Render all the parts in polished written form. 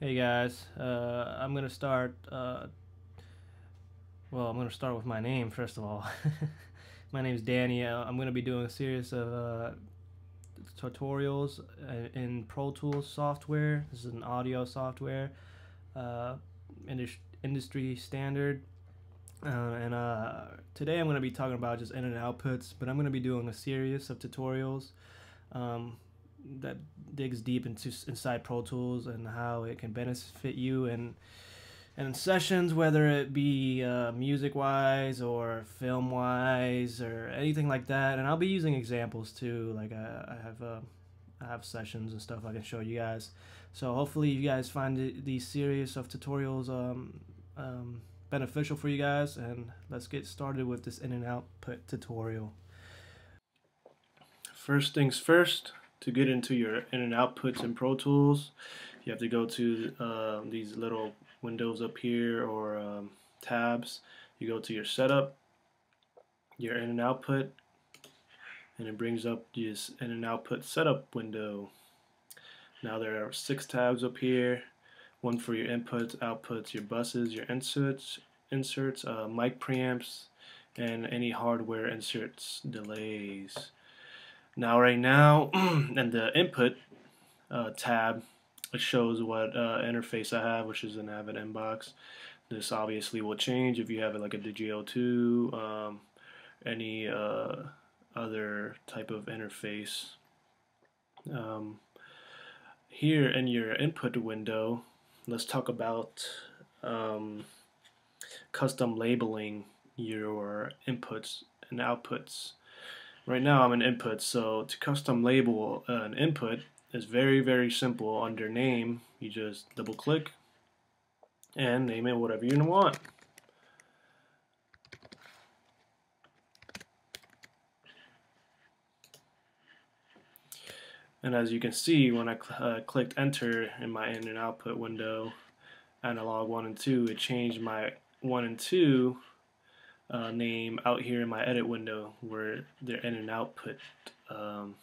Hey guys, I'm gonna start. I'm gonna start with my name first of all. My name's Danny. I'm gonna be doing a series of tutorials in Pro Tools software. This is an audio software, uh, industry standard. And today I'm gonna be talking about just in and outputs, but I'm gonna be doing a series of tutorials um, that digs deep inside Pro Tools and how it can benefit you and in sessions, whether it be music wise or film wise or anything like that. And I'll be using examples too. Like I have sessions and stuff I can show you guys. So hopefully you guys find these series of tutorials beneficial for you guys. And let's get started with this in and output tutorial. First things first, to get into your in and outputs in Pro Tools, you have to go to these little windows up here or tabs. You go to your setup, your in and output, and it brings up this in and output setup window. Now there are 6 tabs up here, one for your inputs, outputs, your buses, your inserts, mic preamps, and any hardware inserts, delays. Now right now, in the input tab, it shows what interface I have, which is an Avid Inbox. This obviously will change if you have like a Digio2, any other type of interface. Um, Here in your input window, let's talk about um, custom labeling your inputs and outputs. Right now I'm an input, so to custom label an input is very simple. Under name, you just double click and name it whatever you want. And as you can see, when I clicked enter in my in and output window, analog 1 and 2, it changed my 1 and 2 name out here in my edit window where their in and output um,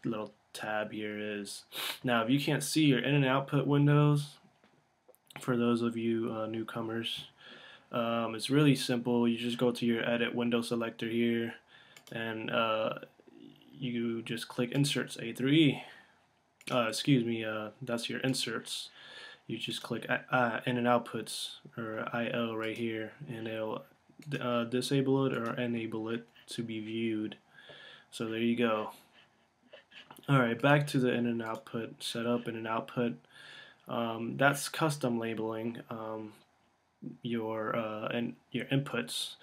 little tab here is. Now if you can't see your in and output windows, for those of you newcomers, it's really simple. You just go to your edit window selector here and you just click inserts A through E. That's your inserts. You just click in and outputs or IO right here, and it'll disable it or enable it to be viewed. So there you go. Alright, back to the in and output setup, in and output. That's custom labeling your inputs.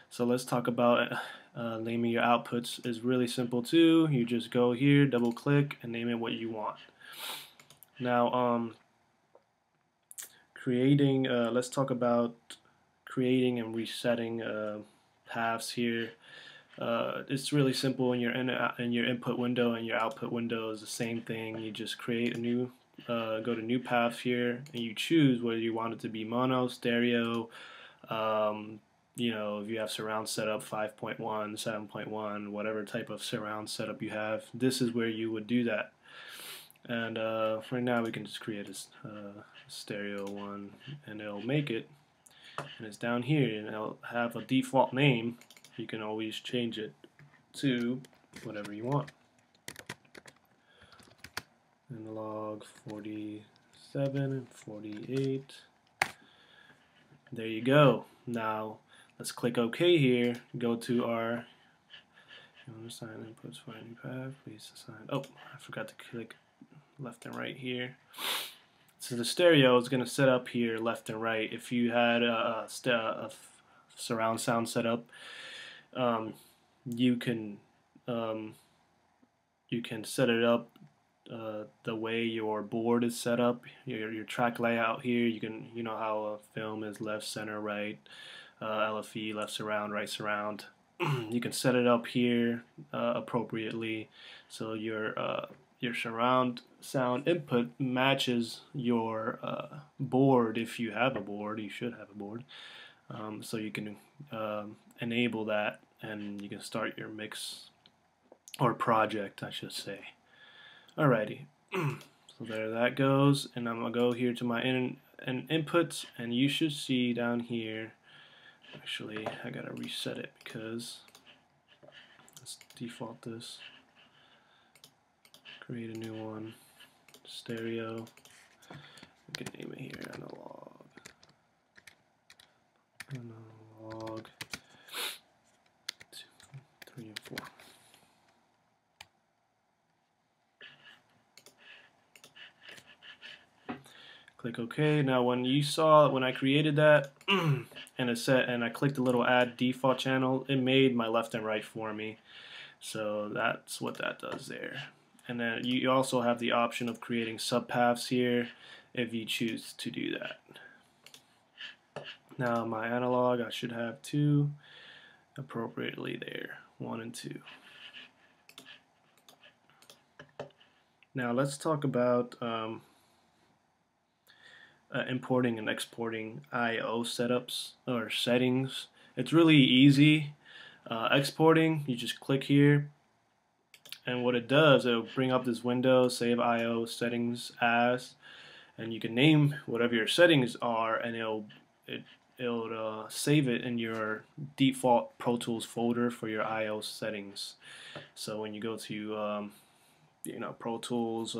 So let's talk about naming your outputs. Is really simple too. You just go here, double click, and name it what you want. Now, let's talk about creating and resetting paths here. It's really simple. In your input window and your output window is the same thing. You just create a new go to new path here, and you choose whether you want it to be mono, stereo, if you have surround setup 5.1, 7.1, whatever type of surround setup you have, this is where you would do that. And right now we can just create a stereo one, and it'll make it, and it's down here, and it'll have a default name. You can always change it to whatever you want. Analog 47 and 48. There you go. Now let's click OK here. Go to our assign inputs for a new path. Please assign. Oh, I forgot to click left and right here. So the stereo is going to set up here left and right. If you had a surround sound setup, you can set it up the way your board is set up, your track layout here. You know how a film is left, center, right, LFE, left surround, right surround. You can set it up here appropriately, so your surround sound input matches your board. If you have a board, you should have a board. So you can enable that, and you can start your mix or project, I should say. Alrighty, So there that goes, and I'm gonna go here to my inputs, and you should see down here. Actually, I gotta reset it because let's default this. Create a new one. Stereo. We can name it here analog. Analog 2, 3, and 4. Click OK. Now when you saw when I created that and I clicked the little add default channel, it made my left and right for me. So that's what that does there. And then you also have the option of creating subpaths here if you choose to do that. Now my analog, I should have 2 appropriately there, 1 and 2. Now let's talk about importing and exporting I/O setups or settings. It's really easy. Exporting, you just click here, and what it does, it'll bring up this window, save I/O settings as, and you can name whatever your settings are, and it'll save it in your default Pro Tools folder for your I/O settings. So when you go to Pro Tools,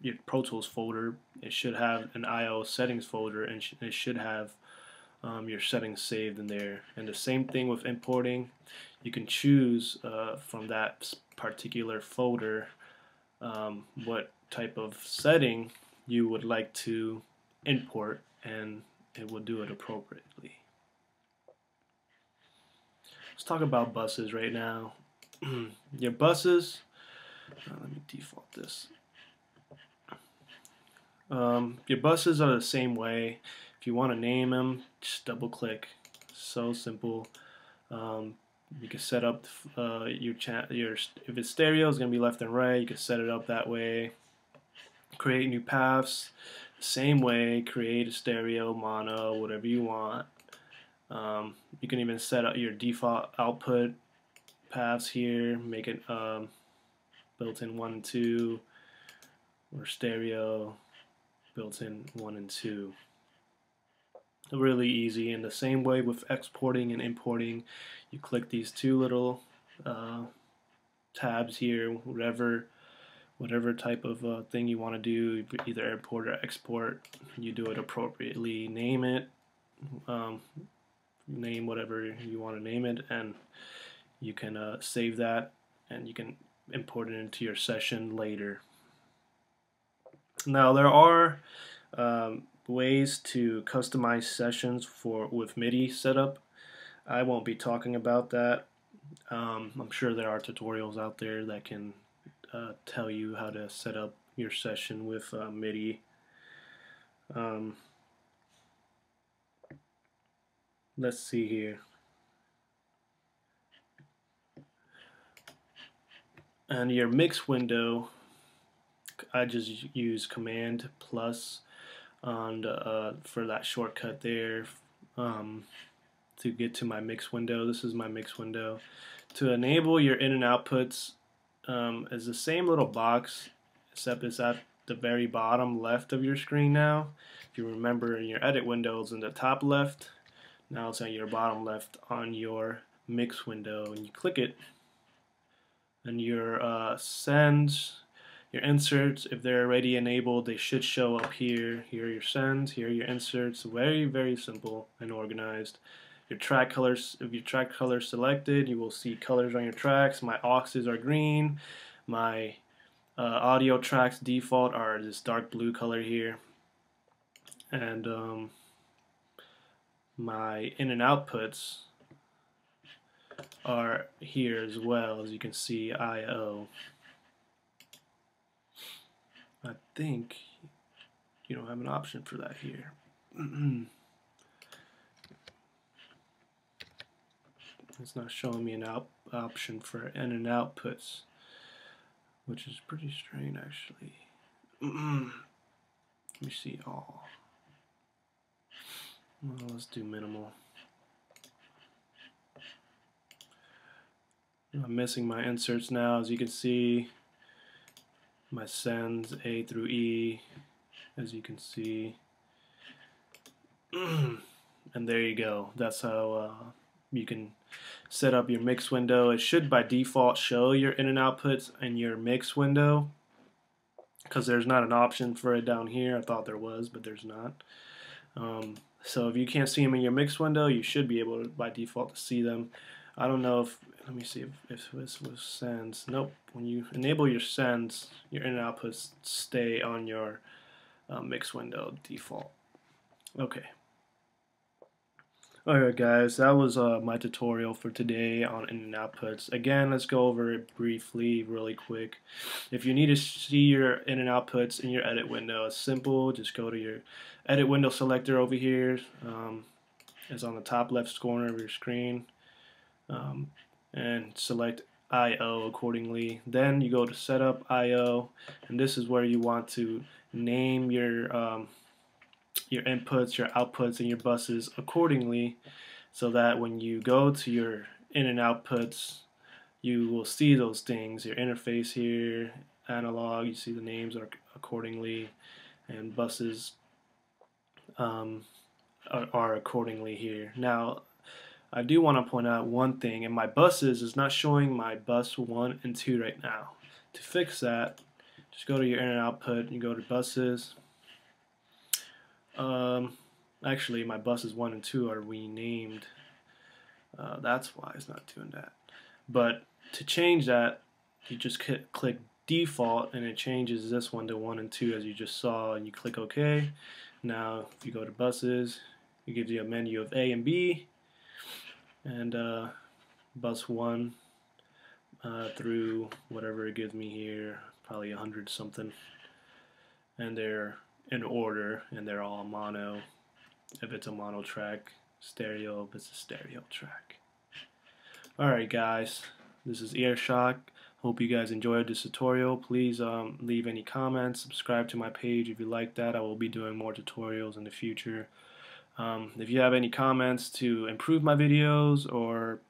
your Pro Tools folder, it should have an I/O settings folder, and it should have your settings saved in there. And the same thing with importing. You can choose from that particular folder what type of setting you would like to import, and it will do it appropriately. Let's talk about buses right now. Your buses, let me default this. Your buses are the same way. If you want to name them, just double click. So simple. You can set up if it's stereo, it's gonna be left and right. You can set it up that way. Create new paths, same way. Create a stereo, mono, whatever you want. You can even set up your default output paths here. Make it built-in 1 and 2, or stereo, built-in 1 and 2. Really easy. In the same way with exporting and importing, you click these 2 little tabs here, whatever type of thing you want to do, either import or export, you do it appropriately. Name it, name whatever you want to name it, and you can save that, and you can import it into your session later. Now there are ways to customize sessions with MIDI setup. I won't be talking about that. I'm sure there are tutorials out there that can tell you how to set up your session with MIDI. Let's see here. And your mix window, I just use Command plus for that shortcut there to get to my mix window. This is my mix window. To enable your in and outputs is the same little box, except it's at the very bottom left of your screen now. If you remember, in your edit windows in the top left, now it's on your bottom left on your mix window, and you click it, and your sends, your inserts, if they're already enabled, they should show up here. Here are your sends, here are your inserts. Very, very simple and organized. Your track colors, if your track color is selected, you will see colors on your tracks. My auxes are green. My audio tracks default are this dark blue color here. And my in and outputs are here as well, as you can see, I/O. I think you don't have an option for that here. It's not showing me an option for in and outputs, which is pretty strange actually. Let me see all. Well, let's do minimal. I'm missing my inserts now, as you can see. my sends A through E, as you can see. And there you go. That's how you can set up your mix window. It should by default show your in and outputs in your mix window, because there's not an option for it down here. I thought there was, but there's not. So if you can't see them in your mix window, you should be able to by default to see them. I don't know if, let me see if this was sends. Nope. When you enable your sends, your in and outputs stay on your mix window default. Okay. Alright guys, that was my tutorial for today on in and outputs. Again, let's go over it briefly, really quick. If you need to see your in and outputs in your edit window, it's simple. Just go to your edit window selector over here. It's on the top left corner of your screen. And select I/O accordingly. Then you go to setup I/O, and this is where you want to name your inputs, your outputs, and your buses accordingly, so that when you go to your in and outputs, you will see those things. Your interface here, analog, you see the names are accordingly, and buses are accordingly here. Now, I do want to point out one thing, and my buses is not showing my bus 1 and 2 right now. To fix that, just go to your in and output, you go to buses. Actually, my buses 1 and 2 are renamed. That's why it's not doing that. But to change that, you just click default, and it changes this one to 1 and 2 as you just saw, and you click OK. Now, if you go to buses, it gives you a menu of A and B, and bus 1 through whatever it gives me here, probably 100 something, and they're in order, and they're all mono if it's a mono track, stereo if it's a stereo track. Alright guys, this is Earshock. Hope you guys enjoyed this tutorial. Please leave any comments, subscribe to my page if you like that. I will be doing more tutorials in the future. If you have any comments to improve my videos, or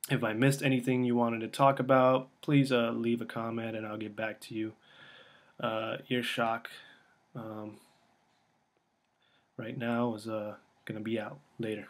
if I missed anything you wanted to talk about, please leave a comment and I'll get back to you. Earshock right now is going to be out later.